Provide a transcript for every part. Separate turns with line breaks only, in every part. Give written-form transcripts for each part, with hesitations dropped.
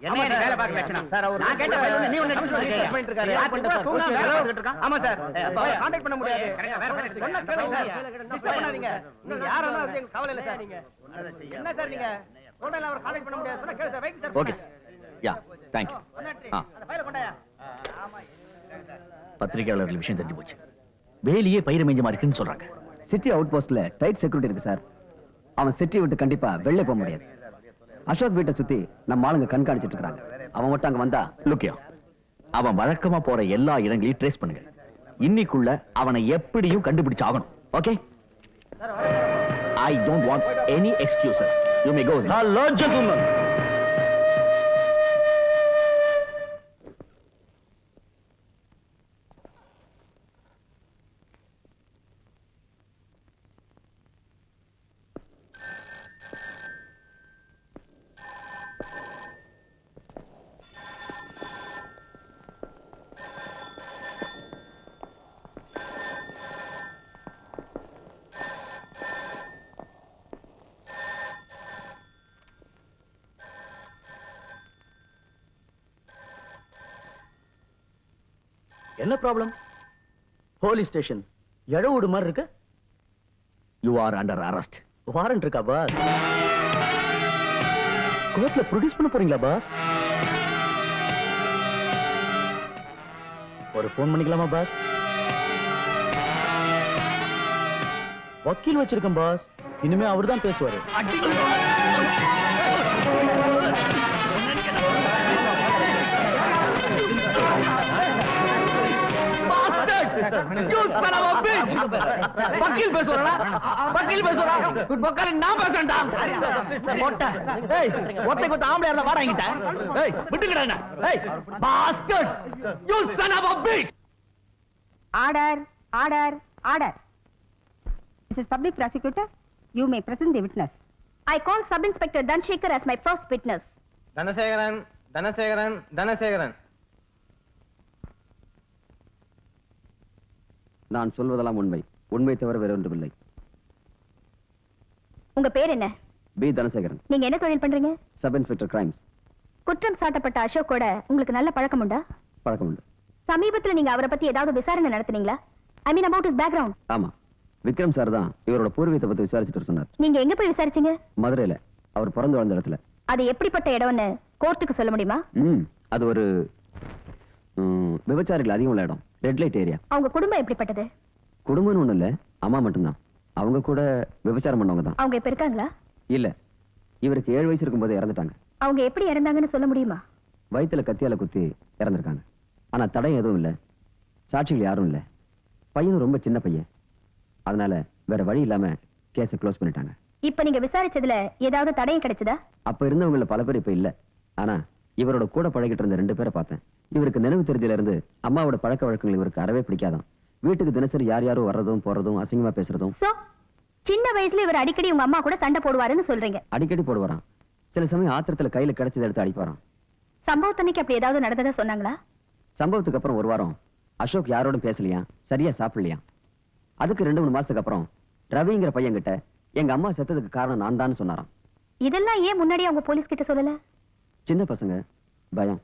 என்ன வேலை பார்க்க லட்சணம் சார்? நான் கேட்ட ஃபைல் ஒண்ணு நீ ஒண்ணு எடுத்து பண்ணிட்டு இருக்காரு. யார் கூட தூங்க வேலை பார்த்துட்டு இருக்கான்? ஆமா சார். கான்டாக்ட் பண்ண முடியாது. வேற பண்ணி சொன்னா கேளுங்க சார். டிஸ்டர்ப் பண்ணாதீங்க. நீங்க யாரா அது எனக்கு கவலை இல்ல சார். நீங்க என்ன சார் நீங்க டோட்டலா அவர் கான்டாக்ட் பண்ண முடியாது சொன்னா கேளு sir. Wait sir.
Okay sir. Yeah thank you.
அந்த ஃபைல கொண்டாயா. ஆமா.
பத்திரிகையாளர்கள் விஷயம் தெரிஞ்சு போச்சு. வேலியே பயிர மேஞ்சமா இருக்குன்னு சொல்றாங்க.
சிட்டி அவுட் போஸ்ட்ல டைட் செக்யூரிட்டி இருக்கு சார். அவன் சிட்டி விட்டு கண்டிப்பா வெளில போக முடியாது. அசோக் வீட்டை சுத்தி நம்ம ஆளுங்க கண்காணிச்சிட்டு இருக்காங்க. அவன் மட்டும் அங்க வந்தா
லுக்கியா அவன் வழக்கமா போற எல்லா இடங்களையும் ட்ரேஸ் பண்ணுங்க. இன்னைக்குள்ள அவனை எப்படியும் கண்டுபிடிச்சு ஆகணும். Okay? I don't want any excuses. You may go. Hello, gentlemen.
என்ன ப்ராப்ளம்? போலீஸ் ஸ்டேஷன் எடவுடு மாதிரி இருக்கு.
You are under arrest.
Warrant இருக்கா பாஸ்? கோர்ட்ல ப்ரொடியூஸ் பண்ண போறீங்களா பாஸ்? ஒரு போன் பண்ணிக்கலாமா பாஸ்? வக்கீல் வச்சிருக்கேன் பாஸ். இனிமே அவர்தான் பேசுவாரு.
வக்கீல் பேசுறா? வக்கீல் பேசுறா? வக்கீல் நான் பேசுறேன்டா. போட்ட ஏய் ஒத்தை கொத்த ஆம்பளை யாரல வாடா இங்கிட்ட. ஏய் விட்டுங்கடா என்ன? ஏய் bastard you son of a bitch.
Order order order. This is public prosecutor. You may present the witness. I call Sub Inspector Dhansekhar as my first witness.
Dhanasekaran Dhanasekaran Dhanasekaran.
நான் சொல்வதெல்லாம் உண்மை. உண்மை தவிர வேற ஒன்றுமில்லை.
உங்க பேர் என்ன?
பி தனசேகரன்.
நீங்க என்ன தொழில் பண்றீங்க?
Sub inspector crimes.
குற்றம் சாட்டப்பட்ட அசோக்கோட உங்களுக்கு நல்ல பழக்கம் உண்டா?
பழக்கம் உண்டு.
சமீபத்துல நீங்க அவரை பத்தி ஏதாவது விசாரணை நடத்துனீங்களா? I mean about his background.
ஆமா, விக்ரம் சார் தான் இவரோட பூர்வீகத்தை பத்தி விசாரிச்சுட்டு சொன்னார்.
நீங்க எங்க போய் விசாரிச்சீங்க?
மதுரையில அவர் பிறந்து வளர்ந்த இடத்துல.
அது எப்படிப்பட்ட இடம்னு கோர்ட்டுக்கு சொல்ல முடியுமா?
அது ஒரு விபச்சாரிகள் அதிகம் உள்ள இடம். Red light area.
அவங்க குடும்பம் எப்படிப்பட்டது?
குடும்பம்னு ஒண்ணு இல்ல, அம்மா மட்டும்தான். அவங்க கூட விபச்சாரம் பண்ணவங்க தான்.
அவங்க இப்ப இருக்காங்களா?
இல்ல, இவருக்கு 7 வயசு இருக்கும்போது இறந்துட்டாங்க.
அவங்க எப்படி இறந்தாங்கன்னு சொல்ல முடியுமா?
வயித்துல கத்தியால குத்தி இறந்திருக்காங்க. ஆனா தடயம் எதுவும் இல்ல, சாட்சிகள் யாரும் இல்ல. பையனும் ரொம்ப சின்ன பையன். அதனால வேற வழி இல்லாம கேஸ க்ளோஸ் பண்ணிட்டாங்க.
இப்ப நீங்க விசாரிச்சதுல ஏதாவது தடயம் கிடைச்சதா?
அப்ப இருந்தவங்கள பல பேர் இப்ப இல்ல. ஆனா இவரோட கூட பழகிட்டு இருந்த 2 பேரை பார்த்தேன். இவருக்கு நினைவு தெரிஞ்சல இருந்து அம்மாவோட பழக்க வழக்கங்கள் இவருக்கு அறவே பிடிக்காதான். வீட்டுக்கு தினசரி யார் யாரோ வர்றதும் போறதும் அசிங்கமா பேசுறதும்.
சின்ன வயசுல இவர் அடிக்கடி உங்க அம்மா கூட சண்டை போடுவாருன்னு சொல்றீங்க?
அடிக்கடி போடுவாராம். சில சமயம் ஆத்திரத்துல கையில கிடைச்சதை எடுத்து அடிப்பாராம்.
சம்பவத்தன்னைக்கு அப்படி ஏதாவது நடந்ததா சொன்னாங்களா?
சம்பவத்துக்கு அப்புறம் 1 வாரம் அசோக் யாரோடும் பேசலையா, சரியா சாப்பிடலையா. அதுக்கு 2-3 மாசத்துக்கு அப்புறம் ரவிங்கிற பையன் கிட்ட எங்க அம்மா செத்ததுக்கு காரணம் நான் தான் சொன்னாராம்.
இதெல்லாம் ஏன் முன்னாடியே அவங்க போலீஸ் கிட்ட சொல்லல?
சின்ன பசங்க, பயம்.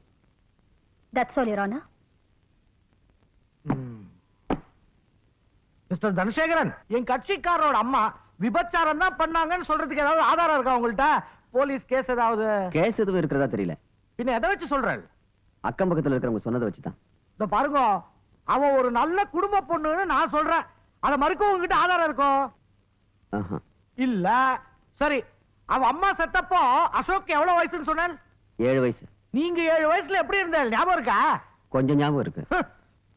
That's all, Your Honor.
Mister Dhanasekaran, என் கட்சிக்காரரோட அம்மா விபச்சாரம் தான் பண்ணாங்கன்னு சொல்றதுக்கு ஏதாவது ஆதாரம் இருக்கா உங்கள்ட்ட? போலீஸ் கேஸ் ஏதாவது?
கேஸ் எதுவும் இருக்கிறதா தெரியல.
பின்ன எதை வச்சு சொல்றாரு?
அக்கம் பக்கத்துல இருக்கிறவங்க சொன்னதை வச்சுதான்.
இந்த பாருங்க, அவன் ஒரு நல்ல குடும்ப பொண்ணுன்னு நான் சொல்றேன். அதை மறுக்க உங்ககிட்ட ஆதாரம் இருக்கும்? இல்ல. சரி, அவன் அம்மா செத்தப்போ அசோக் எவ்வளவு வயசுன்னு சொன்ன?
7 வயசு.
நீங்க 7 வயசுல எப்படி இருந்த ஞாபகம் இருக்கா?
கொஞ்சம் ஞாபகம் இருக்கு.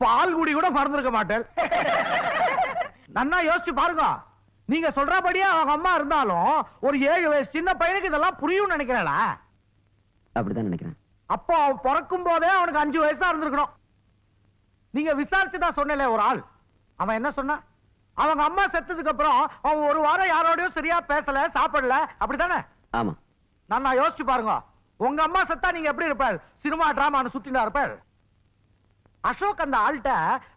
பால் குடி கூட மறந்துருக்க மாட்டேன். நன்னா யோசிச்சு பாருங்க. நீங்க சொல்றபடியே அவங்க அம்மா இருந்தாலும் ஒரு 7 வயசு சின்ன பையனுக்கு இதெல்லாம் புரியும் நினைக்கிறேன்.
அப்படிதான் நினைக்கிறேன்.
அப்போ அவன் பிறக்கும் போதே அவனுக்கு 5 வயசா இருந்திருக்கணும். நீங்க விசாரிச்சுதான் சொன்னல ஒரு ஆள். அவன் என்ன சொன்னா? அவங்க அம்மா செத்ததுக்கு அப்புறம் அவன் 1 வாரம் யாரோடயும் சரியா பேசல, சாப்பிடல, அப்படித்தானே?
ஆமா.
நான் யோசிச்சு பாருங்க. உங்க அம்மா செத்தா நீங்க எப்படி இருப்பாள்? சினிமா டிராமான்னு சுத்தினா இருப்பாள். அசோக் அந்த ஆள்கிட்ட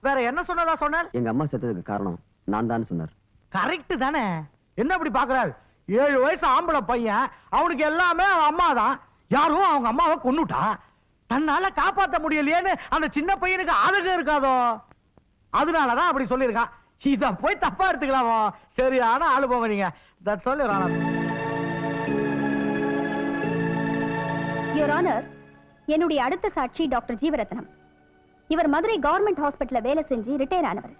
வேற என்ன சொன்னதா சொன்ன?
எங்க அம்மா செத்ததுக்கு காரணம் நான் தான் சொன்னார்.
கரெக்ட் தானே? என்ன அப்படி பாக்குறாள்? 7 வயசு ஆம்பளை பையன், அவனுக்கு எல்லாமே அவன் அம்மா தான். யாரும் அவங்க அம்மாவை கொன்னுட்டா தன்னால காப்பாத்த முடியலையேன்னு அந்த சின்ன பையனுக்கு ஆதகம் இருக்காதோ, அதனாலதான் அப்படி சொல்லியிருக்கான். இத போய் தப்பா எடுத்துக்கலாமோ? சரியான ஆளு போங்க நீங்க. That's all your honour.
Your honour, என்னுடைய அடுத்த சாட்சி டாக்டர் ஜீவரத்னம். இவர் மதுரை கவர்மெண்ட் ஹாஸ்பிட்டல்ல வேலை செஞ்சு ரிட்டையர் ஆனவர்.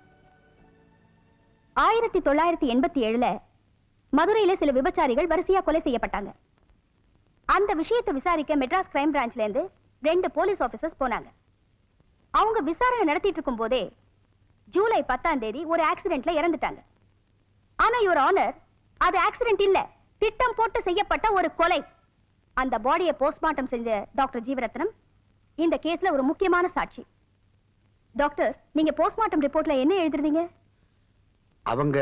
1987ல மதுரையில சில விபச்சாரிகள் வரிசையா கொலை செய்யப்பட்டாங்க. அந்த விஷயத்தை விசாரிக்க மெட்ராஸ் கிரைம் பிரான்ச்ல இருந்து 2 போலீஸ் ஆபீசர்ஸ் போனாங்க. அவங்க விசாரணை நடத்திட்டு இருக்கும் போதே ஜூலை 10ஆம் தேதி ஒரு ஆக்சிடென்ட்ல இறந்துட்டாங்க. ஆனா யுவர் ஆனர், அது ஆக்சிடென்ட் இல்ல, திட்டம் போட்டு செய்யப்பட்ட ஒரு கொலை. அந்த பாடியை போஸ்ட்மார்ட்டம் செஞ்ச டாக்டர் ஜீவரத்னம் இந்த கேஸ்ல ஒரு முக்கியமான சாட்சி. டாக்டர், நீங்க போஸ்ட்மார்ட்டம் ரிப்போர்ட்ல என்ன எழுதுறீங்க?
அவங்க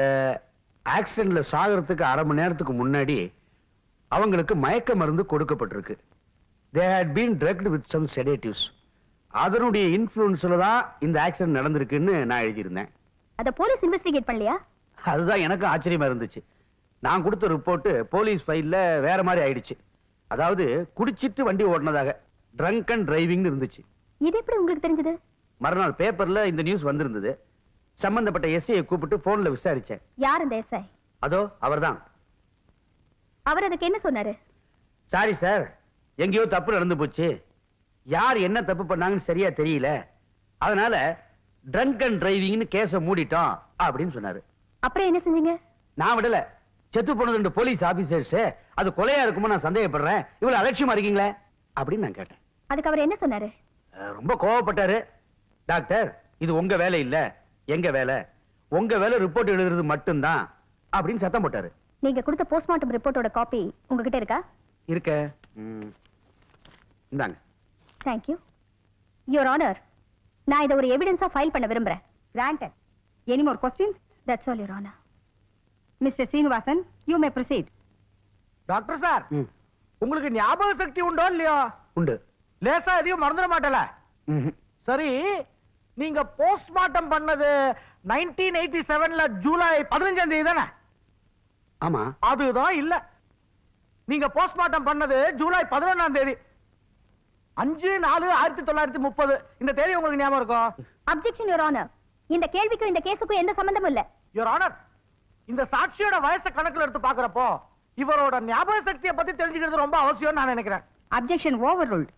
ஆக்சிடென்ட்ல சாகிறதுக்கு அரை மணி நேரத்துக்கு முன்னாடி அவங்களுக்கு மயக்க மருந்து கொடுக்கப்பட்டிருக்கு. they had been drugged with some sedatives. அதனுடைய இன்ஃப்ளூயன்ஸ்ல தான் இந்த ஆக்சிடென்ட் நடந்திருக்குன்னு நான் எழுதியிருந்தேன்.
அத போலீஸ் இன்வெஸ்டிகேட் பண்ணலையா?
அதுதான் எனக்கு ஆச்சரியமா இருந்துச்சு. நான் கொடுத்த ரிப்போர்ட் போலீஸ் ஃபைல்ல வேற மாதிரி ஆயிடுச்சு. அதாவது குடிச்சிட்டு வண்டி ஓடினதாக, ட்ரங்க் அண்ட் டிரைவிங் இருந்துச்சு.
இது எப்படி உங்களுக்கு தெரிஞ்சது?
மறுநாள் பேப்பர்ல இந்த நியூஸ் வந்திருந்தது. சம்பந்தப்பட்ட எஸ்ஐயை கூப்பிட்டு போன்ல விசாரிச்சேன்.
யார் அந்த எஸ்ஐ?
அதோ அவர்தான்.
அவர் அதுக்கு என்ன சொன்னாரு?
சாரி சார், எங்கேயோ தப்பு நடந்து போச்சு, யார் என்ன தப்பு பண்ணாங்கன்னு சரியா தெரியல, அதனால ட்ரங்க் அண்ட் டிரைவிங்னு கேஸ மூடிட்டோம் அப்படின்னு சொன்னாரு.
அப்புறம் என்ன செஞ்சீங்க?
நான் விடல. செத்து போனது 2 போலீஸ் ஆபீசர்ஸ், அது கொலையா இருக்குமோ நான் சந்தேகப்படுறேன், இவ்வளவு அலட்சியமா இருக்கீங்களே அப்படின்னு நான் கேட்டேன்.
அதுக்கு அவர் என்ன சொன்னாரு?
ரொம்ப கோவப்பட்டாரு. டாக்டர், இது உங்க வேலை இல்ல, எங்க வேலை. உங்க வேலை ரிப்போர்ட் எழுதுறது மட்டும்தான் அப்படின்னு சத்தம் போட்டாரு.
நீங்க கொடுத்த போஸ்ட்மார்ட்டம் ரிப்போர்ட்டோட காப்பி உங்ககிட்ட இருக்கா?
இருக்க. இந்தாங்க.
Thank you. Your Honor, நான் இத ஒரு எவிடன்ஸா ஃபைல் பண்ண விரும்புறேன். Granted. Any more questions? That's all, Your Honor. Mr. Srinivasan, you may proceed.
Doctor sir, உங்களுக்கு ஞாபக சக்தி உண்டோ இல்லையோ?
உண்டு.
லேசா எதையும் மறந்துட மாட்டல? சரி, நீங்க போஸ்ட்மார்ட்டம் பண்ணது 1987ல ஜூலை 15ஆம் தேதி தானே?
ஆமா.
அதுதான் இல்ல. நீங்க போஸ்ட்மார்ட்டம் பண்ணது ஜூலை 11ஆம் தேதி. 5/4/1930. இந்த தேதி உங்களுக்கு ஞாபகம் இருக்கும்?
Objection, Your Honor. இந்த கேள்விக்கும் இந்த கேஸுக்கும் எந்த சம்பந்தமும் இல்ல.
யுவர் ஆனர், இந்த சாட்சியோட வயசை கணக்குல எடுத்து பாக்குறப்போ இவரோட ஞாபக சக்தியை பத்தி தெரிஞ்சுக்கிறது ரொம்ப அவசியம் நான் நினைக்கிறேன்.
Objection overruled.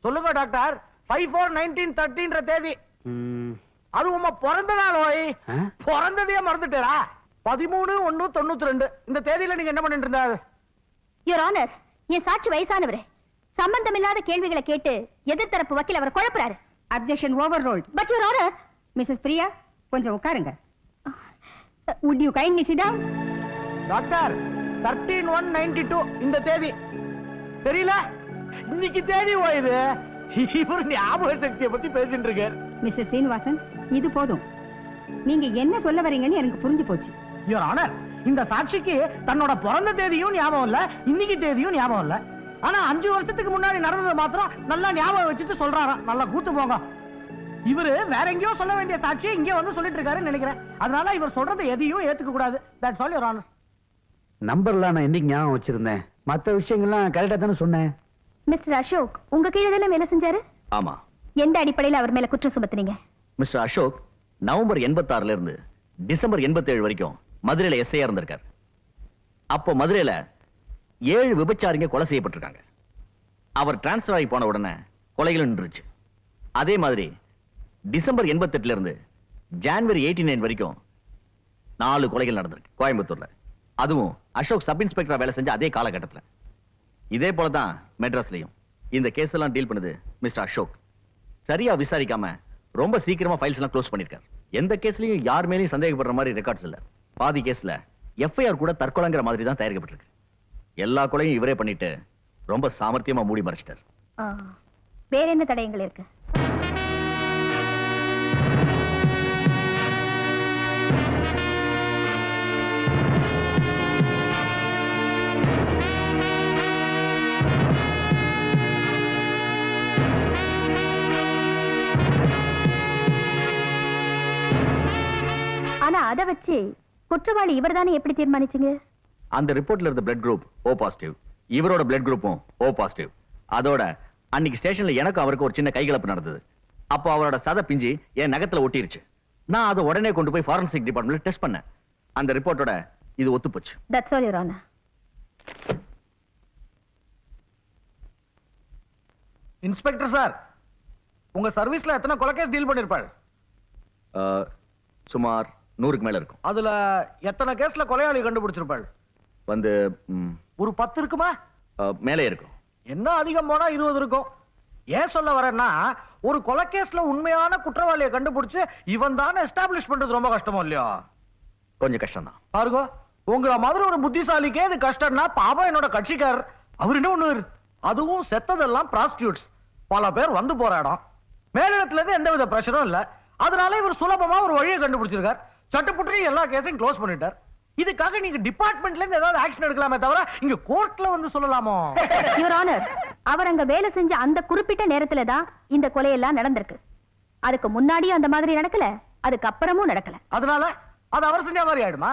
சொல்லுங்க டாக்டர். 5/4/1913 தேதி. அது உங்க பிறந்த நாள். ஓய், பிறந்ததையே மறந்துட்டேரா? 13/1/92. இந்த தேதியில நீங்க என்ன பண்ணிட்டு இருந்தாரு?
Your Honor, என் சாட்சி வயசானவரே. சம்பந்தமில்லாத கேள்விகளை கேட்டு எதிர்த்தரப்பு வக்கீல் அவர் குழப்பறாரு. Objection overruled. But Your Honor, Mrs. Priya, கொஞ்சம் உட்காருங்க. Would you kindly sit down?
Doctor, 13/1/92 இந்த தேதி தெரியல. இன்னைக்கு தேதி ஓயுது. இவர் ஞாபக சக்தியை பத்தி பேசிட்டு இருக்கார்.
மிஸ்டர் சீனிவாசன், இது போதும். நீங்க என்ன சொல்ல வரீங்கன்னு எனக்கு புரிஞ்சு போச்சு.
யுவர் ஆனர், இந்த சாட்சிக்கு தன்னோட பிறந்த தேதியும் ஞாபகம் இல்ல, இன்னைக்கு தேதியும் ஞாபகம் இல்ல. ஆனா 5 வருஷத்துக்கு முன்னாடி நடந்தது மாத்திரம் நல்லா ஞாபகம் வச்சுட்டு சொல்றாராம். நல்லா கூத்து போங்க. இவரு வேற எங்கேயோ சொல்ல வேண்டிய சாட்சியை இங்கே வந்து சொல்லிட்டு இருக்காருன்னு நினைக்கிறேன். அதனால இவர் சொல்றதை எதையும் ஏத்துக்க கூடாது. That's all your honour.
நம்பர்லாம் நான் இன்னைக்கு ஞாபகம் வச்சிருந்தேன், மத்த விஷயங்கள்லாம் கரெக்டா தானே சொன்னேன்.
மிஸ்டர் அசோக் உங்க கீழே தானே வேலை செஞ்சாரு?
ஆமா.
எந்த அடிப்படையில் அவர் மேல குற்றம் சுமத்துனீங்க?
மிஸ்டர் அசோக் நவம்பர் 86ல இருந்து டிசம்பர் 87 வரைக்கும் மதுரையில எஸ்ஐயா இருந்திருக்கார். அப்போ மதுரையில 7 விபச்சாரிங்க கொலை செய்யப்பட்டிருக்காங்க. அவர் டிரான்ஸ்பர் ஆகி போன உடனே கொலைகள் நின்றுச்சு. அதே மாதிரி டிசம்பர் 88ல இருந்து ஜான்வரி 89 வரைக்கும் 4 கொலைகள் நடந்திருக்கு கோயம்புத்தூர்ல. அதுவும் அசோக் சப் இன்ஸ்பெக்டரா வேலை செஞ்ச அதே காலகட்டத்தில். இதே போலதான் மெட்ராஸ்லயும் இந்த கேஸ் எல்லாம் டீல் பண்ணுது மிஸ்டர் அசோக். சரியா விசாரிக்காம ரொம்ப சீக்கிரமா ஃபைல்ஸ் எல்லாம் க்ளோஸ் பண்ணிருக்காரு. எந்த கேஸ்லயும் யார் மேலேயும் சந்தேகப்படுற மாதிரி ரெக்கார்ட்ஸ் இல்ல. பாதி கேஸ்ல எஃப்ஐஆர் கூட தற்கொலைங்கிற மாதிரி தான் தயாரிக்கப்பட்டிருக்கு. எல்லா கொலையும் இவரே பண்ணிட்டு ரொம்ப சாமர்த்தியமா மூடி மறைச்சிட்டார்.
வேற என்ன தடயங்கள் இருக்கு? ஆனா அத வச்சு குற்றவாளி இவர்தானே எப்படி தீர்மானிச்சீங்க?
அந்த ரிப்போர்ட்ல இருந்த பிளட் குரூப் O பாசிட்டிவ், இவரோட பிளட் குரூப்பும் O பாசிட்டிவ். அதோட அன்னைக்கு ஸ்டேஷன்ல எனக்கும் அவருக்கு ஒரு சின்ன கைகலப்பு நடந்தது. அப்போ அவரோட சதை பிஞ்சு என் நகத்துல ஒட்டிருச்சு. நான் அதை உடனே கொண்டு போய் ஃபாரன்சிக் டிபார்ட்மெண்ட்ல டெஸ்ட் பண்ணேன். அந்த ரிப்போர்ட்டோட இது ஒத்து போச்சு.
That's all your honour.
Inspector sir, உங்க சர்வீஸ்ல எத்தனை கொலை கேஸ் டீல் பண்ணிருப்பாள்?
சுமார் 100க்கு மேல இருக்கும்.
அதுல எத்தனை கேஸ்ல கொலையாளி கண்டுபிடிச்சிருப்பாள்?
வந்து
ஒரு 10 இருக்குமா?
மேலே இருக்கும்.
என்ன அதிகம் போனா 20 இருக்கும். ஏன் சொல்ல வரேன்னா, ஒரு கொலை கேஸ்ல உண்மையான குற்றவாளியை கண்டுபிடிச்சு இவன் தானே எஸ்டாப்ளிஷ் பண்றது ரொம்ப கஷ்டமோ இல்லையா?
கொஞ்சம் கஷ்டம் தான்.
பாருங்க, உங்கள மாதிரி ஒரு புத்திசாலிக்கே இது கஷ்டம்னா பாபா என்னோட கட்சிக்கார். அவர் என்ன ஒண்ணு, அதுவும் செத்ததெல்லாம் பிராஸ்டியூட்ஸ். பல பேர் வந்து போற இடம். மேலிடத்துல இருந்து எந்தவித பிரஷரும் இல்ல. அதனால இவர் சுலபமா ஒரு வழியை கண்டுபிடிச்சிருக்கார். சட்டப்புற்றி எல்லா கேஸையும் க்ளோஸ் பண்ணிட்டார். இதுக்காக நீங்க டிபார்ட்மெண்ட்ல இருந்து ஏதாவது ஆக்ஷன் எடுக்கலாமே தவிர இங்க கோர்ட்ல வந்து சொல்லலாமோ?
யுவர் ஆனர், அவர் அங்க வேலை செஞ்ச அந்த குறிப்பிட்ட நேரத்துல தான் இந்த கொலையெல்லாம் நடந்திருக்கு. அதுக்கு முன்னாடியும் அந்த மாதிரி நடக்கல, அதுக்கு அப்புறமும் நடக்கல.
அதனால அது அவர் செஞ்ச மாதிரி ஆயிடுமா?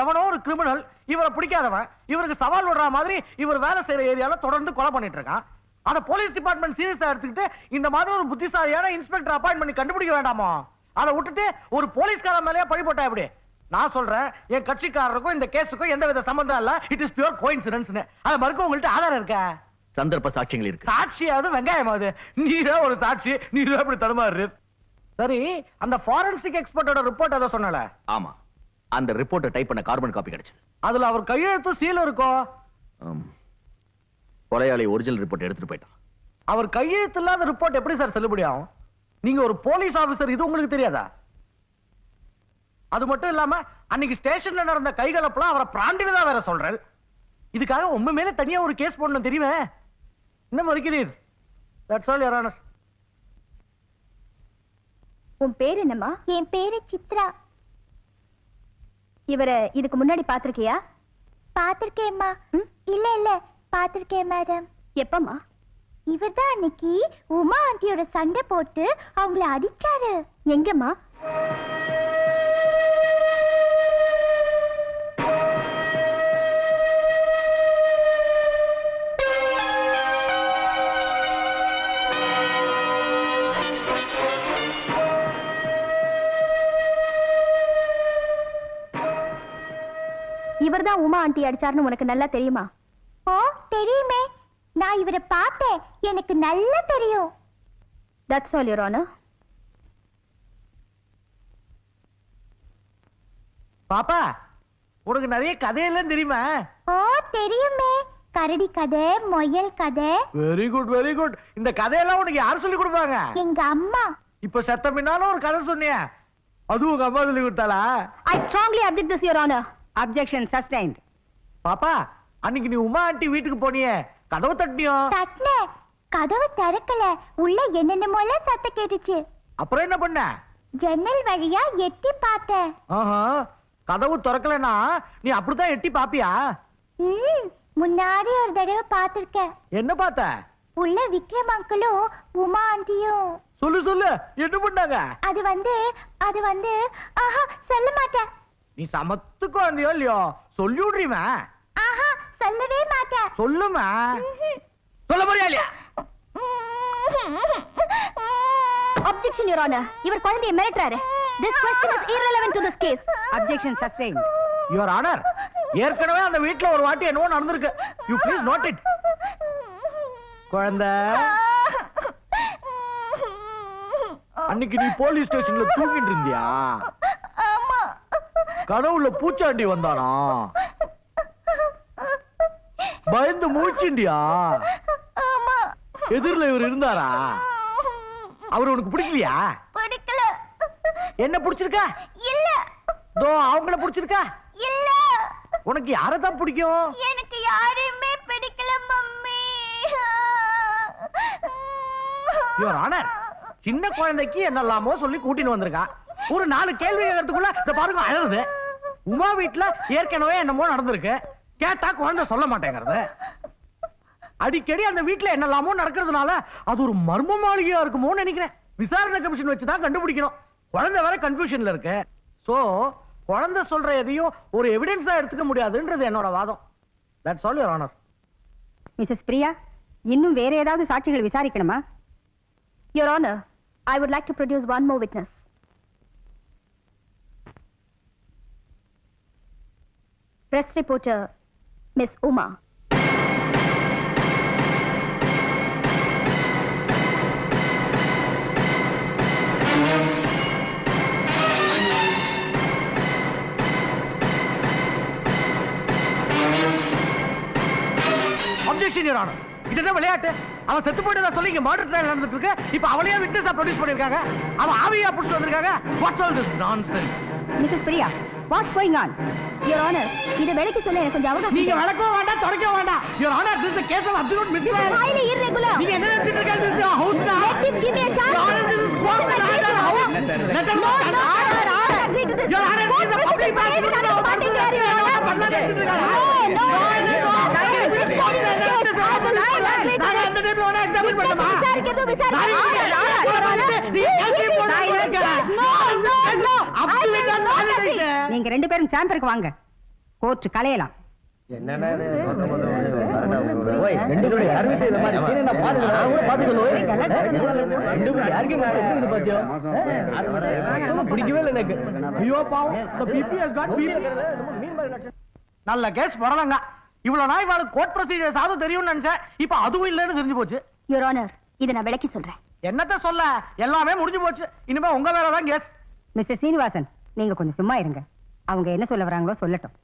எவனோ ஒரு கிரிமினல் இவரை பிடிக்காதவன் இவருக்கு சவால் விடுற மாதிரி இவர் வேலை செய்யற ஏரியால தொடர்ந்து கொலை பண்ணிட்டு இருக்கான். அத போலீஸ் டிபார்ட்மெண்ட் சீரியஸா எடுத்துக்கிட்டு இந்த மாதிரி ஒரு புத்திசாலியான இன்ஸ்பெக்டர் அப்பாயிண்ட் பண்ணி கண்டுபிடிக்க வேண்டாமோ? அதை விட்டுட்டு ஒரு போலீஸ்கார மேலேயே பழி போட்டா எப்படி? நான் சொல்றேன், என் கட்சிக்காரருக்கும் இந்த கேஸுக்கும் எந்த வித சம்பந்தம் இல்ல. It is pure coincidence. அத மறுக்க உங்கள்ட்ட ஆதாரம் இருக்கா?
சந்தர்ப்ப சாட்சியங்கள் இருக்கு.
சாட்சியாவது வெங்காயமாவது? நீரே ஒரு சாட்சி, நீரே அப்படி தடுமாறு. சரி, அந்த ஃபாரன்சிக் எக்ஸ்பர்ட்டோட ரிப்போர்ட் அதை சொன்னல?
ஆமா, அந்த ரிப்போர்ட்டை டைப் பண்ண கார்பன் காப்பி கிடைச்சது.
அதுல அவர் கையெழுத்து சீல் இருக்கும்.
கொலையாளி ஒரிஜினல் ரிப்போர்ட் எடுத்துட்டு போயிட்டான்.
அவர் கையெழுத்து இல்லாத ரிப்போர்ட் எப்படி சார் செல்லுபடியாகும்? நீங்க ஒரு போலீஸ் ஆபீசர், இது உங்களுக்கு தெரியாதா? அது மட்டும் இல்லாம அன்னைக்கு ஸ்டேஷன்ல நடந்த கைகலப்பெல்லாம் அவரை பிராண்டினதா வேற சொல்றேன். இதுக்காக உண்மை மேல தனியா ஒரு கேஸ் போடணும் தெரியுமே. என்ன மறுக்கிறீர்? That's all your honour.
உன் பேர் என்னம்மா?
என் பேரு சித்ரா.
இவரை இதுக்கு முன்னாடி பாத்திருக்கியா?
பாத்திருக்கேம்மா. இல்ல இல்ல, பாத்திருக்கேன் மேடம்.
எப்பம்மா?
இவர்தான் அன்னைக்கு உமா ஆண்டியோட சண்டை போட்டு அவங்கள அடிச்சாரு.
எங்கம்மா? இவர்தான் உமா ஆண்டி அடிச்சாருன்னு உனக்கு நல்லா தெரியுமா?
ஓ, தெரியுமே. நான் இவரை பார்த்தேன், எனக்கு நல்லா தெரியும்.
That's all your honour.
பாப்பா, உனக்கு நிறைய கதையெல்லாம் தெரியுமா?
ஓ, தெரியுமே. கரடி கதை, முயல் கதை.
Very good, very good. இந்த கதையெல்லாம் உனக்கு யார் சொல்லி கொடுப்பாங்க?
எங்க அம்மா.
இப்ப செத்த பின்னாலும் ஒரு கதை சொன்னிய, அதுவும் உங்க அம்மா சொல்லி கொடுத்தாளா?
I strongly object this, your honor.
Objection sustained.
பாப்பா, அன்னைக்கு நீ உமா ஆண்டி வீட்டுக்கு போனியே, கதவு தட்டியோ?
தட்டின, கதவு திறக்கல. உள்ள என்னென்னமோலாம் சத்தம் கேட்டுச்சு.
அப்புறம் என்ன பண்ண?
ஜன்னல் வழியா எட்டி பார்த்தேன்.
ஆஹா, கதவு திறக்கலனா நீ அப்படிதான் எட்டி பாப்பியா?
முன்னாடி ஒரு தடவை பார்த்திருக்கேன்.
என்ன பார்த்த?
உள்ள விக்ரம் அங்கிளும் உமா ஆண்டியும்.
சொல்லு சொல்லு, என்ன பண்ணாங்க?
அது வந்து ஆஹா, சொல்ல மாட்டேன்.
நீ சமத்துக்கு வந்தியோ இல்லையோ, சொல்லி விடுறீமா?
ஆஹா, சொல்லவே மாட்டேன்.
சொல்லுமா? சொல்ல போறியா இல்லையா?
Objection, your honor. இவர் குழந்தையை மிரட்டுறாரு. This question is irrelevant to this case.
Objection sustained.
Your honour, ஏற்கனவே அந்த வீட்ல ஒரு வாட்டி என்னவோ நடந்திருக்கு. You please note it. குழந்தை, அன்னைக்கு நீ போலீஸ் ஸ்டேஷன்ல தூங்கிட்டு இருந்தியா?
ஆமா.
கனவுல பூச்சாண்டி வந்தானா? பயந்து மூச்சிண்டியா?
ஆமா.
எதிரில இவர் இருந்தாரா? அவர் உனக்கு பிடிக்கலையா?
பிடிக்கல.
என்ன பிடிச்சிருக்கா?
இல்ல.
தோ அவங்கள பிடிச்சிருக்கா?
இல்ல.
உனக்கு யாரதான் பிடிக்கும்?
எனக்கு யாரையுமே பிடிக்கல மம்மி.
யுவர் ஆனர், சின்ன குழந்தைக்கு என்னெல்லாமோ சொல்லி கூட்டின்னு வந்திருக்கா. ஒரு 4 கேள்வி கேட்கறதுக்குள்ள இந்த பாருங்க அழறது. உமா வீட்டுல ஏற்கனவே என்னமோ நடந்திருக்கு, கேட்டா குழந்தை சொல்ல மாட்டேங்கிறது. அடிக்கடி அந்த வீட்டுல என்னெல்லாமோ நடக்கிறதுனால அது ஒரு மர்ம மாளிகையா இருக்குமோன்னு நினைக்கிறேன். விசாரணை கமிஷன் வச்சுதான் கண்டுபிடிக்கணும். குழந்தை வேற கன்ஃபியூஷன்ல இருக்கு. சோ குழந்தை சொல்ற எதையும் ஒரு எவிடன்ஸா எடுத்துக்க முடியாதுன்றது என்னோட வாதம். That's all your honour.
Mrs. Priya, இன்னும் வேற ஏதாவது சாட்சிகள் விசாரிக்கணுமா?
Your Honor, I would like to produce one more witness. Press reporter, Miss Uma.
Objection, Your Honor. இது என்ன விளையாட்டு? அவன் செத்து போயிட்டதா சொல்லி இங்க மர்டர் ட்ரையல் நடந்துட்டு இருக்கு. இப்ப அவளையே விட்னஸா ப்ரொடியூஸ் பண்ணிருக்காங்க. அவன் ஆவியா புடிச்சு வந்திருக்காங்க. What's all this nonsense?
Mrs. Priya, what's going on?
Your Honor, இத விலைக்கு சொல்ல எனக்கு கொஞ்சம் அவகாசம்
நீங்க
தேவை.
விளக்கவும் வேண்டாம், தொடக்கவும் வேண்டாம். Your Honor, this is a case of absolute misdemeanor.
Highly irregular.
நீங்க என்ன நினைச்சிட்டு இருக்கீங்க? This is your house now.
Let him give me a chance.
Your Honor, this is court and order house. Let him go.
Order, agree to this.
Your Honor, this is a public prosecutor.
நீங்க ரெண்டு பேரும் சேம்பருக்கு வாங்க. Court கலையலாம்.
பிடிக்கவே இல்லை எனக்கு. ஐயோ பாவம், the BP has got BP. நல்ல கேஸ் போடலாங்க. இவ்வளவு நாய் வாடு கோர்ட் ப்ரொசீஜர்ஸ் அது தெரியும்னு நினைச்சேன். இப்ப அதுவும் இல்லைன்னு தெரிஞ்சு போச்சு.
Your Honor, இத நான் விலைக்கு சொல்றேன்.
என்னத்த சொல்ல, எல்லாமே முடிஞ்சு போச்சு. இனிமே உங்க வேலைதான் கேஸ்.
மிஸ்டர் சீனிவாசன், நீங்க கொஞ்சம் சும்மா இருங்க. அவங்க என்ன சொல்ல வராங்களோ சொல்லட்டும்.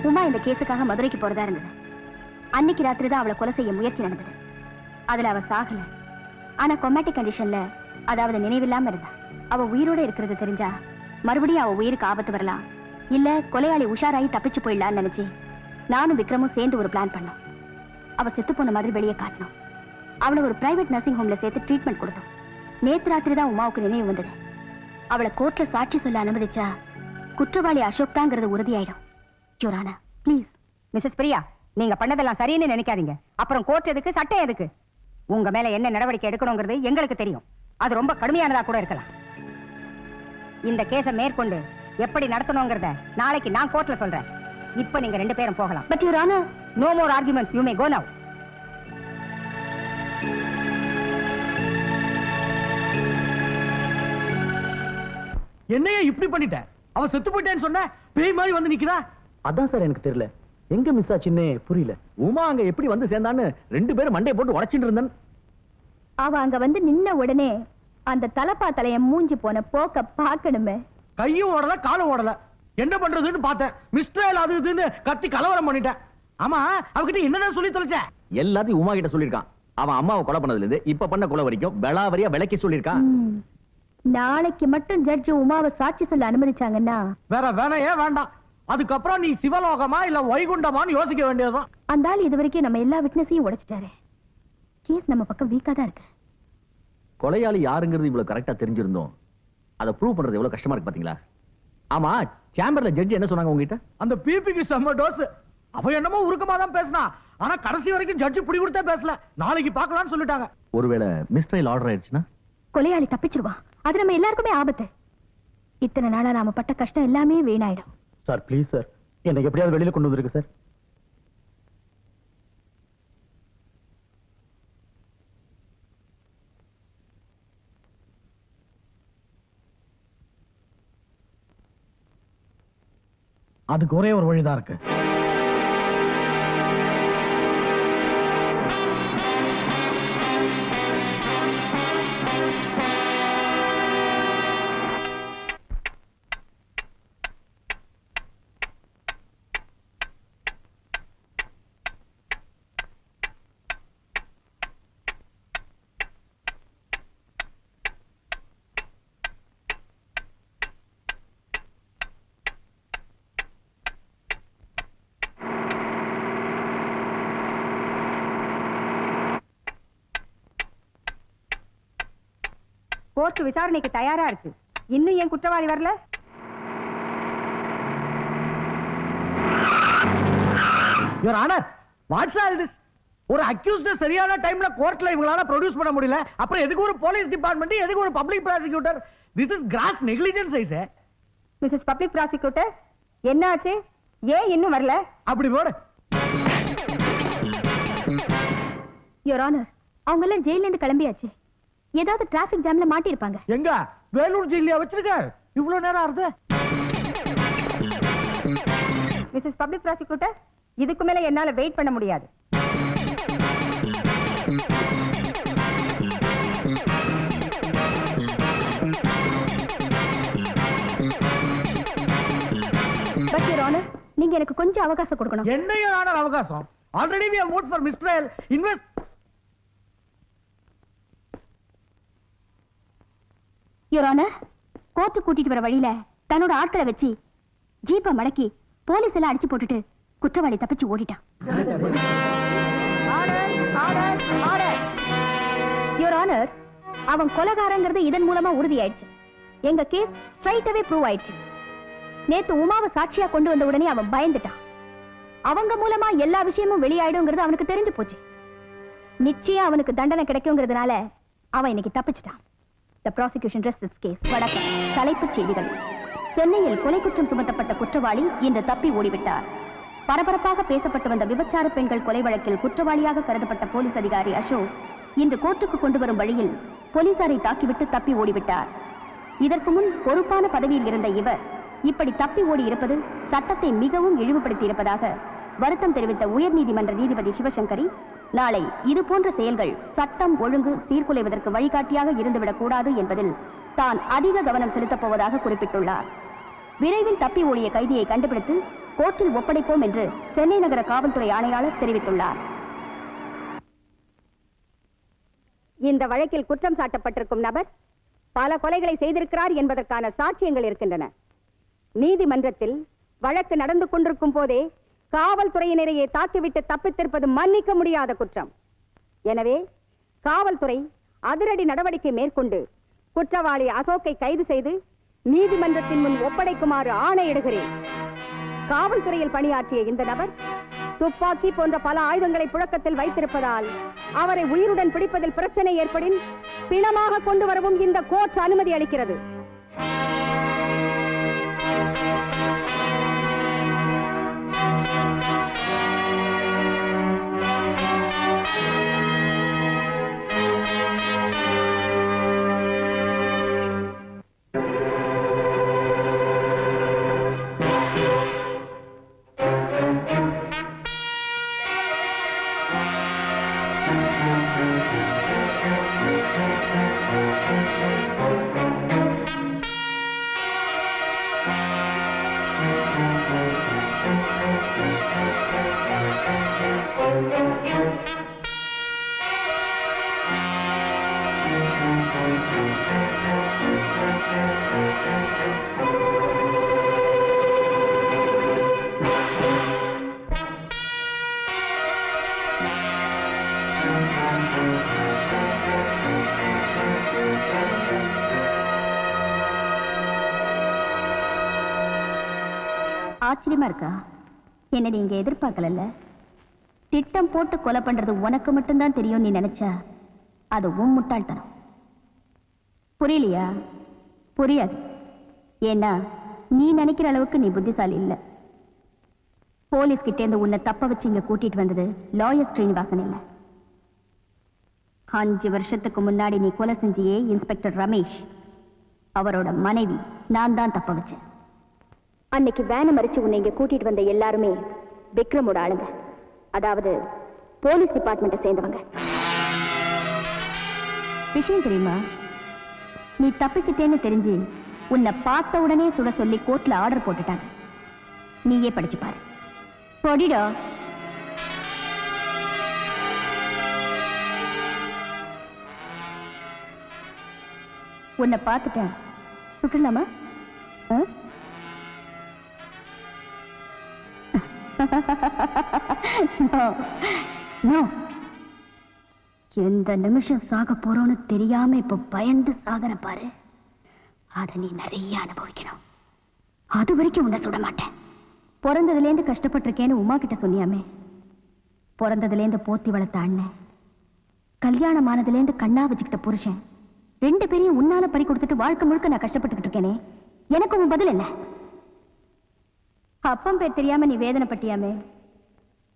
உமா இந்த கேஸுக்காக மதுரைக்கு போறதா இருந்தது. அன்னைக்கு ராத்திரி தான் அவளை கொலை செய்ய முயற்சி நடந்தது. அதுல அவ சாகல. ஆனா கொமேட்டிக் கண்டிஷன்ல, அதாவது நினைவில்லாம இருந்தா. அவ உயிரோட இருக்கிறது தெரிஞ்சா மறுபடியும் அவ உயிருக்கு ஆபத்து வரலாம். இல்ல கொலையாளி உஷாராயி தப்பிச்சு போயிடலான்னு நினைச்சு நானும் விக்ரமும் சேர்ந்து ஒரு பிளான் பண்ணோம். அவ செத்து போன மாதிரி வெளியே காட்டணும். அவளை ஒரு பிரைவேட் நர்சிங் ஹோம்ல சேர்த்து ட்ரீட்மெண்ட் கொடுத்தோம். நேத்து ராத்திரி தான் உமாவுக்கு நினைவு வந்தது. அவளை கோர்ட்ல சாட்சி சொல்ல அனுமதிச்சா குற்றவாளி அசோக் தாங்கிறது உறுதியாயிடும். Your Honor, please.
Missus Priya, நீங்க பண்ணதெல்லாம் சரின்னு நினைக்காதீங்க. அப்புறம் கோர்ட் எதுக்கு, சட்டம் எதுக்கு? உங்க மேல என்ன நடவடிக்கை எடுக்கணுங்கிறது எங்களுக்கு தெரியும். அது ரொம்ப கடுமையானதா கூட இருக்கலாம். இந்த கேஸை மேற்கொண்டு எப்படி நடத்தணுங்கிறத நாளைக்கு நான் கோர்ட்ல சொல்றேன். இப்ப நீங்க ரெண்டு பேரும் போகலாம்.
But Your Honor,
No more arguments. You may go now.
என்னையே இப்படி பண்ணிட்ட? அவ செத்து போயிட்டேன்னு சொன்ன, பேய் மாதிரி வந்து நிக்கிறா.
அதான் சார் எனக்கு தெரியல, எங்க மிஸ் ஆச்சுன்னு புரியல. உமா அங்க எப்படி வந்து சேர்ந்தான்னு ரெண்டு பேரும் மண்டையை போட்டு உடைச்சிட்டு இருந்தேன்.
அவ அங்க வந்து நின்ன உடனே அந்த தலப்பா தலைய மூஞ்சி போன போக்க பாக்கணுமே.
கையும் ஓடல, காலும் ஓடல. என்ன பண்றதுன்னு பார்த்தேன். மிஸ்டர் அது இதுன்னு கத்தி கலவரம் பண்ணிட்டேன். ஆமா, அவகிட்ட என்னதான் சொல்லி தொலைச்ச?
எல்லாத்தையும் உமா கிட்ட சொல்லிருக்கான். அவன் அம்மாவை கொலை பண்ணதுல இருந்து இப்ப பண்ண கொலை வரைக்கும் பெலாவரியா விளக்கி சொல்லிருக்கான்.
நாளைக்கு மட்டும் ஜட்ஜ் உமாவை சாட்சி சொல்ல அனுமதிச்சாங்கன்னா
வேற வேணையே வேண்டாம். அதுக்கப்புறம் நீ சிவலோகமா இல்ல வைகுண்டமான்னு யோசிக்க வேண்டியதுதான்.
அந்த ஆள் இது வரைக்கும் நம்ம எல்லா விட்னஸையும் உடைச்சிட்டாரு. கேஸ் நம்ம பக்கம் வீக்கா தான் இருக்கு.
கொலையாளி யாருங்கிறது இவ்வளவு கரெக்டா தெரிஞ்சிருந்தோம். அதை ப்ரூவ் பண்றது எவ்வளவு கஷ்டமா இருக்கு பாத்தீங்களா? ஆமா, சேம்பர்ல ஜட்ஜ் என்ன சொன்னாங்க உங்ககிட்ட?
அந்த பிபிக்கு செம்ம டோஸ். அவ என்னமோ உருக்கமா தான் பேசினா. ஆனா கடைசி வரைக்கும் ஜட்ஜ் பிடி கொடுத்தே பேசல. நாளைக்கு பார்க்கலாம்னு சொல்லிட்டாங்க.
ஒருவேளை மிஸ்ட்ரைல் ஆர்டர் ஆயிடுச்சுன்னா
கொலையாளி தப்பிச்சிருவான். அது நம்ம எல்லாருக்குமே ஆபத்து. இத்தனை நாளா நாம பட்ட கஷ்டம் எல்லாமே வீணாயிடும்.
சார் ப்ளீஸ் சார், என்னை எப்படியாவது வெளியில கொண்டு வந்திருக்கு சார்.
அதுக்கு ஒரே ஒரு வழிதான் இருக்கு.
கோர்ட் விசாரணைக்கு தயாரா இருக்கு. இன்னும் ஏன் குற்றவாளி வரல?
Your Honor, what's all this? ஒரு அக்யூஸ்ட் சரியான டைம்ல கோர்ட்ல இவங்களால ப்ரொடியூஸ் பண்ண முடியல. அப்புறம் எதுக்கு ஒரு போலீஸ் டிபார்ட்மெண்ட், எதுக்கு ஒரு public prosecutor? This is gross negligence I say.
Mrs public prosecutor, என்ன ஆச்சு? ஏன் இன்னும் வரல?
அப்படி போடு.
யுவர் ஆனர், அவங்க எல்லாம் ஜெயில இருந்து கிளம்பியாச்சு. ஏதாவது டிராபிக் ஜாம்ல மாட்டி இருப்பாங்க.
எங்க வேலூர் ஜெயிலியா வச்சிருக்க? இவ்வளவு நேரம் ஆறுது.
மிஸ்ஸஸ் பப்ளிக் ப்ராசிக்யூட்டர், இதுக்கு மேல என்னால வெயிட் பண்ண முடியாது.
பட் யுவர் ஆனர், நீங்க எனக்கு கொஞ்சம் அவகாசம் கொடுக்கணும்.
என்னைய ஆனர் அவகாசம்? Already we have moved for mistrial. Invest.
Your honour, court கூட்டிட்டு வர வழியில தன்னோட ஆட்களை வச்சு ஜீப்பை மடக்கி போலீஸ் எல்லாம் அடிச்சு போட்டுட்டு குற்றவாளி தப்பிச்சு ஓடிட்டான். யுவர் ஆனர், அவன் கொலைகாரங்கிறது இதன் மூலமா உறுதியாயிடுச்சு. எங்க கேஸ் ஸ்ட்ரைட்டாவே ப்ரூவ் ஆயிடுச்சு. நேத்து உமாவை சாட்சியா கொண்டு வந்த உடனே அவன் பயந்துட்டான். அவங்க மூலமா எல்லா விஷயமும் வெளியாயிடுங்கிறது அவனுக்கு தெரிஞ்சு போச்சு. நிச்சயம் அவனுக்கு தண்டனை கிடைக்குங்கிறதுனால அவன் இன்னைக்கு தப்பிச்சிட்டான். The prosecution rests its case. வணக்கம். தலைப்புச் செய்திகள். சென்னையில் கொலை குற்றம் சுமத்தப்பட்ட குற்றவாளி இன்று தப்பி ஓடிவிட்டார். பரபரப்பாக பேசப்பட்டு வந்த விபச்சார பெண்கள் கொலை வழக்கில் குற்றவாளியாக கருதப்பட்ட போலீஸ் அதிகாரி அசோக் இன்று கோர்ட்டுக்கு கொண்டு வரும் வழியில் போலீசாரை தாக்கிவிட்டு தப்பி ஓடிவிட்டார். இதற்கு முன் பொறுப்பான பதவியில் இருந்த இவர் இப்படி தப்பி ஓடி இருப்பது சட்டத்தை மிகவும் இழிவுபடுத்தி இருப்பதாக வருத்தம் தெரிவித்த உயர்நீதிமன்ற நீதிபதி சிவசங்கரி, நாளை இது போன்ற செயல்கள் சட்டம் ஒழுங்கு சீர்குலைவதற்கு வழிகாட்டியாக இருந்துவிடக் கூடாது என்பதில் தான் அதிக கவனம் செலுத்தப் போவதாக குறிப்பிட்டுள்ளார். விரைவில் தப்பி ஓடிய கைதியை கண்டுபிடித்து கோர்ட்டில் ஒப்படைப்போம் என்று சென்னை நகர காவல்துறை ஆணையாளர் தெரிவித்துள்ளார்.
இந்த வழக்கில் குற்றம் சாட்டப்பட்டிருக்கும் நபர் பல கொலைகளை செய்திருக்கிறார் என்பதற்கான சாட்சியங்கள் இருக்கின்றன. நீதிமன்றத்தில் வழக்கு நடந்து கொண்டிருக்கும் போதே காவல்துறையினரையே தாக்கிவிட்டு தப்பித்திருப்பது மன்னிக்க முடியாத குற்றம். எனவே காவல்துறை அதிரடி நடவடிக்கை மேற்கொண்டு குற்றவாளி அசோக்கை கைது செய்து நீதிமன்றத்தின் முன் ஒப்படைக்குமாறு ஆணையிடுகிறேன். காவல்துறையில் பணியாற்றிய இந்த நபர் துப்பாக்கி போன்ற பல ஆயுதங்களை புழக்கத்தில் வைத்திருப்பதால் அவரை உயிருடன் பிடிப்பதில் பிரச்சனை ஏற்படின் பிணமாக கொண்டு வரவும் இந்த கோர்ட் அனுமதி அளிக்கிறது.
ஆச்சரியமா இருக்கா? என்ன நீங்க எதிர்பார்க்கல. திட்டம் போட்டு கொலை பண்றது உனக்கு மட்டும்தான் தெரியும் நீ நினைச்சா அது உன் முட்டாள்தனம். புரியலையா? புரியாது. ஏன்னா நீ நினைக்கிற அளவுக்கு நீ புத்திசாலி இல்ல. போலீஸ் கிட்டே இருந்து உன்னை தப்ப வச்சு இங்க கூட்டிட்டு வந்தது லாயர் ஸ்ரீனிவாசன் இல்ல. 5 வருஷத்துக்கு முன்னாடி நீ கொலை செஞ்சியே இன்ஸ்பெக்டர் ரமேஷ், அவரோட மனைவி நான் தான் தப்ப வச்சேன். அன்னைக்கு வேனை மறிச்சு உன்னை இங்க கூட்டிட்டு வந்த எல்லாருமே விக்ரமோட ஆளுங்க, அதாவது போலீஸ் டிபார்ட்மெண்ட்டை சேர்ந்தவங்க. விஷயம் தெரியுமா? நீ தப்பிச்சிட்டேன்னு தெரிஞ்சு உன்னை பார்த்த உடனே சுட சொல்லி கோர்ட்ல ஆர்டர் போட்டுட்டாங்க. நீயே படிச்சு பாரு. பொடிடா. உன்னை பார்த்துட்டேன். சுட்டுலாமா? எந்த நிமிஷம் சாக போறோன்னு தெரியாம இப்ப பயந்து சாகர பாரு. அத நீ நிறைய அனுபவிக்கணும். அது வரைக்கும் உன்னை சுட மாட்டேன். பிறந்ததுல இருந்து கஷ்டப்பட்டிருக்கேன்னு உமா கிட்ட சொன்னியாமே. பிறந்ததுல இருந்து போத்தி வளர்த்த அண்ணன், கல்யாணம் ஆனதுல இருந்து கண்ணா வச்சுக்கிட்ட புருஷன், 2 பேரையும் உன்னால பறி கொடுத்துட்டு வாழ்க்கை முழுக்க நான் கஷ்டப்பட்டுக்கிட்டு இருக்கேனே. எனக்கு உன் பதில் என்ன? அப்பம் பேர் தெரியாம நீ வேதனைப்பட்டியாமே.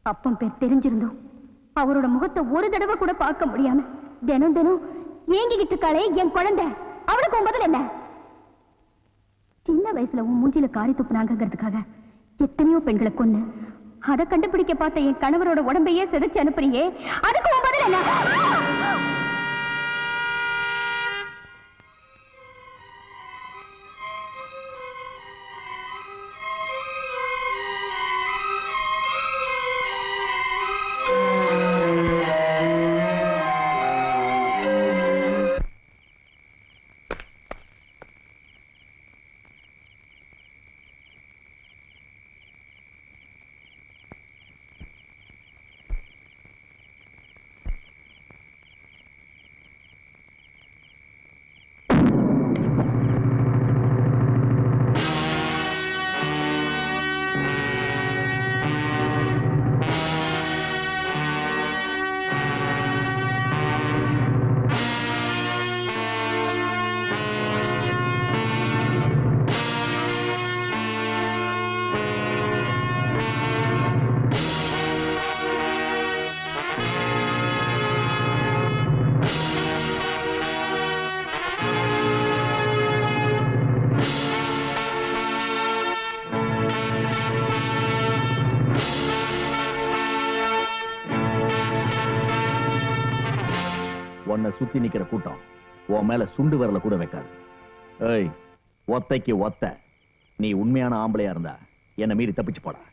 அப்பம் பேர் தெரிஞ்சிருந்தோம் அவரோட முகத்தை ஒரு தடவை கூட பார்க்க முடியாம தினம் தினம் ஏங்கிக்கிட்டு இருக்காளே என் குழந்தை, அவளுக்கு உன் பதில் என்ன? சின்ன வயசுல உன் மூஞ்சில காரி துப்புனாங்கிறதுக்காக எத்தனையோ பெண்களை கொன்னு அதை கண்டுபிடிக்க பார்த்த என் கணவரோட உடம்பையே சிதைச்சு அனுப்புறீங்க, அதுக்கு உன் பதில் என்ன?
உன்னை சுத்தி நிக்கிற கூட்டம் உன் மேல சுண்டு வரல கூட வைக்காது. ஏய், ஒத்தைக்கு ஒத்த நீ உண்மையான ஆம்பளையா இருந்தா என்ன மீறி தப்பிச்சு போடா.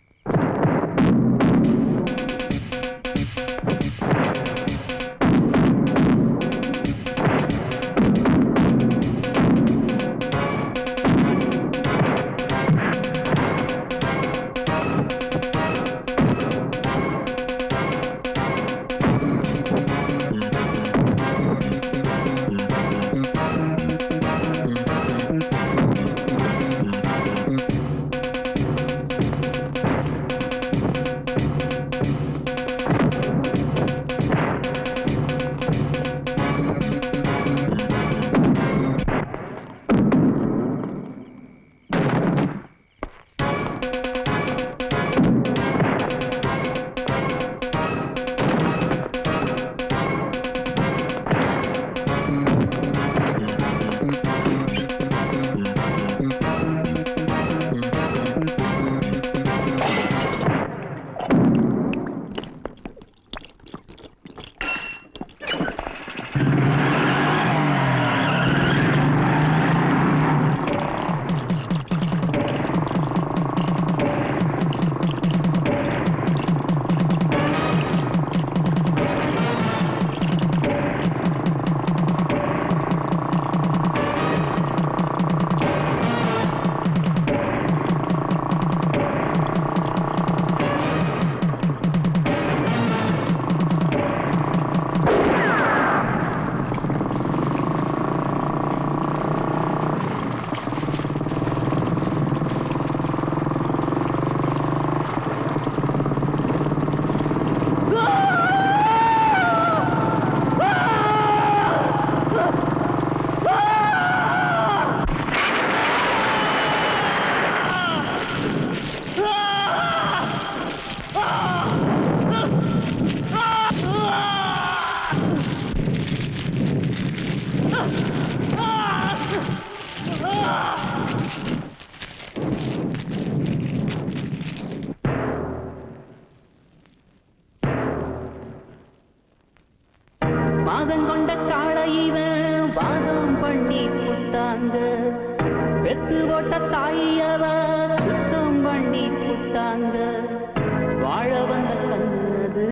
வாதங்கொண்ட காளையிவன் வாதம் பண்ணி புட்டாங்க, வெத்து போட்ட தாயவ சுத்தம் பண்ணி புட்டாங்க, வாழ வந்த